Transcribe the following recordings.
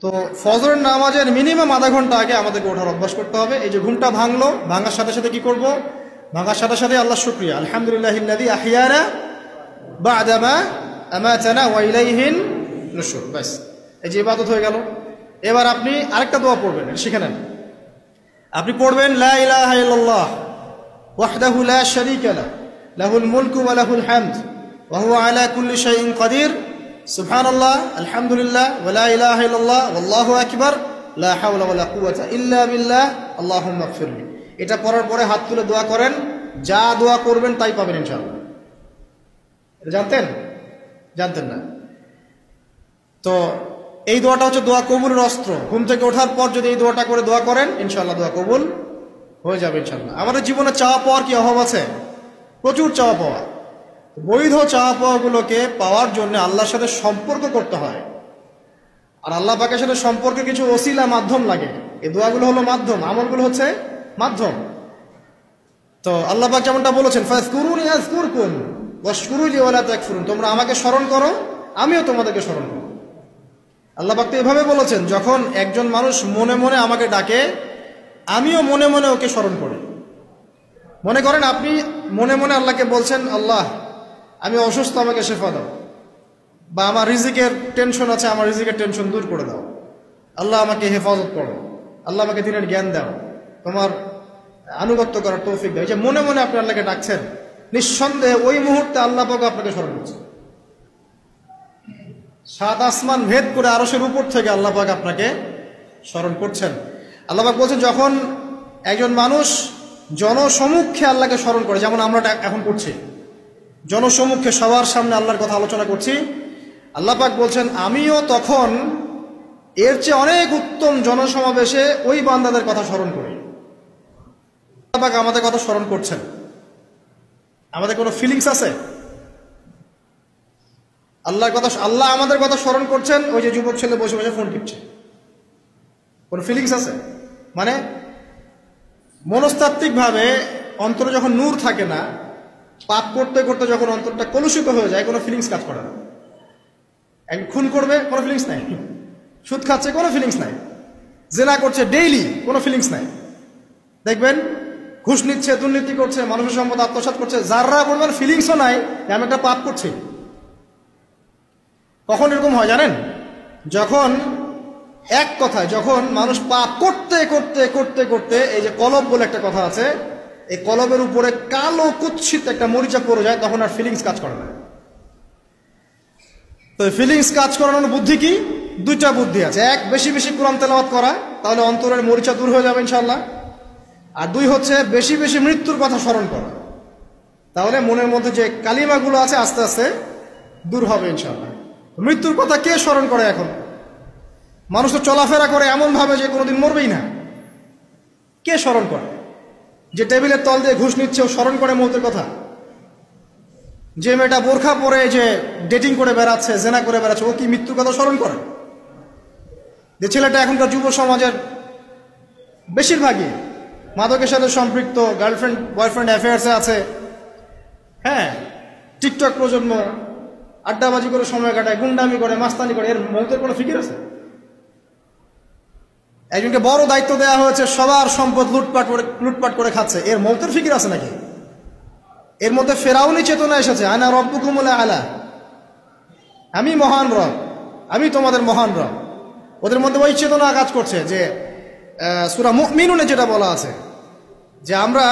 তো ফজরের নামাজের মিনিমাম আধা ঘন্টা আগে আমাদেরকে ওঠার অভ্যাস করতে হবে। এই যে ঘুমটা ভাঙলো, ভাঙার সাথে সাথে কি করব? ভাঙার সাথে সাথে আল্লাহ শুকরিয়া, আলহামদুলিল্লাহিল্লাযী আহইয়ানা বা'দা মা আমাতানা ওয়া ইলাইহিন নুশুর। বাস, এই যে ইবাদত হয়ে গেল। এবার আপনি আরেকটা দোয়া পড়বেন, এটা শিখে নেন। আপনি পড়বেন লা ইলাহা ইল্লাল্লাহ ওয়াহদাহু লা শারীকা লাহু লাহুল মুলকু ওয়া লাহুল হামদ ওয়া হুয়া আলা কুল্লি শাইইন কাদির সুবহানাল্লাহ আলহামদুলিল্লাহ ওয়া লা ইলাহা ইল্লাল্লাহ ওয়াল্লাহু আকবার লা হাওলা ওয়া লা কুওয়াতা ইল্লা বিল্লাহ আল্লাহুম্মা ইগফিরলি। এটা পড়ার পরে হাত তুলে দোয়া করেন, যা দোয়া করবেন তাই পাবেন ইনশাআল্লাহ। এটা জানতেন না? তো এই দোয়াটা হচ্ছে দোয়া কবুলের অস্ত্র। ঘুম থেকে ওঠার পর যদি এই দোয়াটা করে দোয়া করেন, ইনশাআল্লাহ দোয়া কবুল হয়ে যাবে ইনশাআল্লাহ। আমাদের জীবনে চাওয়া পাওয়ার কি অভাব আছে? প্রচুর চাওয়া পাওয়া। বৈধ চাওয়া পাওয়াগুলোকে পাওয়ার জন্য আল্লাহর সাথে সম্পর্ক করতে হয়, আর আল্লাহ পাকের সাথে সম্পর্কে কিছু ওসিলা মাধ্যম লাগে। এই দোয়াগুলো হলো মাধ্যম, আমলগুলো হচ্ছে মাধ্যম। তো আল্লাহ পাক যেমনটা বলেছেন, ফাযকুরুনি আযকুরকুম ওয়াশকুরুলি ওয়া লা তাকফুরুন, তোমরা আমাকে স্মরণ করো, আমিও তোমাদেরকে স্মরণ করব। আল্লাহ পাক তো এভাবে বলেছেন, যখন একজন মানুষ মনে মনে আমাকে ডাকে, আমিও মনে মনে ওকে স্মরণ করি। মনে করেন আপনি মনে মনে আল্লাহকে বলছেন, আল্লাহ আমি অসুস্থ, আমাকে শেফা দাও, বা আমার রিজিকের টেনশন আছে, আমার রিজিকের টেনশন দূর করে দাও, আল্লাহ আমাকে হেফাজত করো, আল্লাহ আমাকে দিনের জ্ঞান দাও, তোমার আনুগত্য করার তৌফিক দাও। এই যে মনে মনে আপনি আল্লাহকে ডাকছেন, নিঃসন্দেহে ওই মুহূর্তে আল্লাহ পাক আপনাকে স্মরণ করছেন। সাত আসমান ভেদ করে আরশের উপর থেকে আল্লাহ পাক আপনাকে স্মরণ করছেন। আল্লাহ পাক বলছেন, যখন একজন মানুষ জনসমক্ষে আল্লাহকে স্মরণ করে, যেমন আমরা এখন করছি, জনসমক্ষে সবার সামনে আল্লাহর কথা আলোচনা করছি, আল্লাহ পাক বলছেন আমিও তখন এর চেয়ে অনেক উত্তম জনসমাবেশে ওই বান্দাদের কথা স্মরণ করি। আল্লাহ পাক আমাদের কথা স্মরণ করছেন, আমাদের কোনো ফিলিংস আছে? আল্লাহ আমাদের কথা স্মরণ করছেন, ওই যে যুবক ছেলে বসে বসে ফোন টিপছে, কোন ফিলিংস আছে? মানে মনস্তাত্ত্বিকভাবে অন্তরে যখন নূর থাকে না, পাপ করতে করতে যখন অন্তরটা কলুষিত হয়ে যায়, কোনো ফিলিংস কাজ করে না। এক খুন করবে, কোনো ফিলিংস নাই। সুদ খাচ্ছে, কোনো ফিলিংস নাই। জেনা করছে ডেইলি, কোনো ফিলিংস নাই। দেখবেন ঘুষ নিচ্ছে, দুর্নীতি করছে, মানুষের সম্পদ আত্মসাৎ করছে, যাররা বলবেন ফিলিংসও নাই যে আমি একটা পাপ করছি। কখন এরকম হয় জানেন? যখন এক কথায়, যখন মানুষ পাপ করতে করতে করতে করতে, এই যে কলব বলে একটা কথা আছে, এই কলবের উপরে কালো কুৎসিত একটা মরিচা পড়ে যায়, তখন আর ফিলিংস কাজ করে না। তো ফিলিংস কাজ করানোর বুদ্ধি কি? দুইটা বুদ্ধি আছে। এক, বেশি বেশি কোরআন তেলাওয়াত করা, তাহলে অন্তরের মরিচা দূর হয়ে যাবে ইনশাআল্লাহ। আর দুই হচ্ছে বেশি বেশি মৃত্যুর কথা স্মরণ করা, তাহলে মনের মধ্যে যে কালিমাগুলো আছে আস্তে আস্তে দূর হবে ইনশাআল্লাহ। মৃত্যুর কথা কে স্মরণ করে এখন? মানুষ তো চলাফেরা করে এমন ভাবে যে কোনোদিন মরবেই না। কে স্মরণ করে? যে টেবিলের তল দিয়ে ঘুষ নিচ্ছে, ও স্মরণ করে মৌতের কথা? যে মেয়েটা বোরখা পরে যে ডেটিং করে বেড়াচ্ছে, জেনা করে বেড়াচ্ছে, ও কি মৃত্যুর কথা স্মরণ করে? যে ছেলেটা এখনকার যুব সমাজের বেশিরভাগই মাদকের সাথে সম্পৃক্ত, গার্লফ্রেন্ড বয়ফ্রেন্ড অ্যাফেয়ার্সে আছে, হ্যাঁ, টিকটক প্রজন্ম, আড্ডাবাজি করে সময় কাটায়, গুন্ডামি করে, মাস্তানি করে, এর মৌতের কোনো ফিকির আছে? একজনকে বড় দায়িত্ব দেওয়া হয়েছে, সবার সম্পদ লুটপাট করে খাচ্ছে, এর মৌতের ফিকির আছে নাকি? এর মধ্যে ফেরাউনি চেতনা এসেছে, আনা রব্বুকুমুল আলা, আমি মহান রব, আমি তোমাদের মহান রব। ওদের মধ্যে ওই চেতনা কাজ করছে যে সূরা মুমিনুনে যেটা বলা আছে, যে আমরা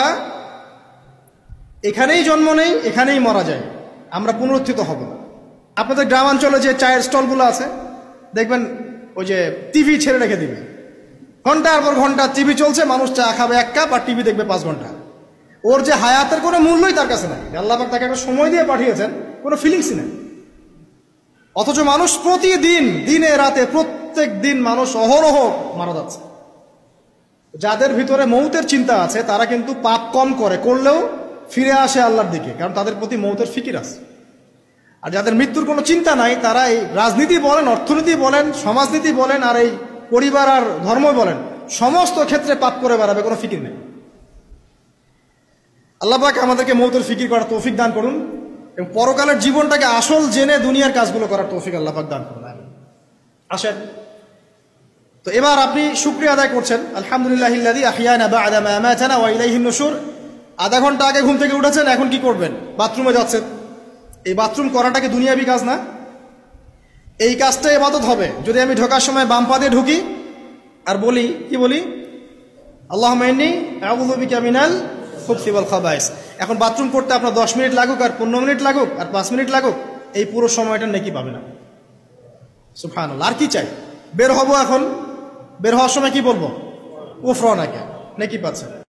এখানেই জন্ম নেই, এখানেই মারা যাই, আমরা পুনরুত্থিত হব না। আপনাদের গ্রামাঞ্চলে যে চায়ের স্টলগুলো আছে, দেখবেন ওই যে টিভি ছেড়ে রেখে দিবে, ঘন্টার পর ঘন্টা টিভি চলছে, মানুষ চা খাবে 1 কাপ আর টিভি দেখবে 5 ঘন্টা। ওর যে হায়াতের কোনো মূল্যই তার কাছে নাই। আল্লাহ পাক তাকে একটা সময় দিয়ে পাঠিয়েছেন, কোনো ফিলিংসই নেই। অথচ মানুষ প্রতিদিন, দিনে রাতে, প্রত্যেক দিন মানুষ অহরহ মারা যাচ্ছে। যাদের ভিতরে মৌতের চিন্তা আছে, তারা কিন্তু পাপ কম করলেও ফিরে আসে আল্লাহর দিকে, কারণ তাদের প্রতি মৌতের ফিকির আছে। আর যাদের মৃত্যুর কোনো চিন্তা নাই, তারা এই রাজনীতি বলেন, অর্থনীতি বলেন, সমাজনীতি বলেন, আর এই পরিবার আর ধর্ম বলেন, সমস্ত ক্ষেত্রে পাপ করে বেড়াবে, কোনো ফিকির নেই। আল্লাহ পাক আমাদেরকে মৌতের ফিকির করার তৌফিক দান করুন, এবং পরকালের জীবনটাকে আসল জেনে দুনিয়ার কাজগুলো করার তৌফিক আল্লাহ পাক দান করুন। আসেন তো এবার আপনি শুকরিয়া আদায় করছেন, আলহামদুলিল্লাহিল্লাযী আহইয়ানা বা'দা মা আমাতানা ওয়া ইলাইহিন নুশুর। আধা ঘন্টা আগে ঘুম থেকে উঠেছেন, এখন কি করবেন? বাথরুমে যাচ্ছেন। এই বাথরুম করাটা কি দুনিয়াবি কাজ না? এই কাজটা ইবাদত হবে যদি আমি ঢোকার সময় বাম পা দিয়ে ঢুকি আর বলি, কি বলি? আল্লাহুম্মা ইন্নী আউযু বিকা মিনাল খুবসি ওয়াল খাবাইস। এখন বাথরুম করতে আপনার 10 মিনিট লাগুক আর 15 মিনিট লাগুক আর 5 মিনিট লাগুক, এই পুরো সময়টা নেকি পাবে না। সুবহানাল্লাহ। আর কি চাই? বের হব, এখন বের হওয়ার সময় কি বলবো? গুফরানাকা, নেকি পাচ্ছে।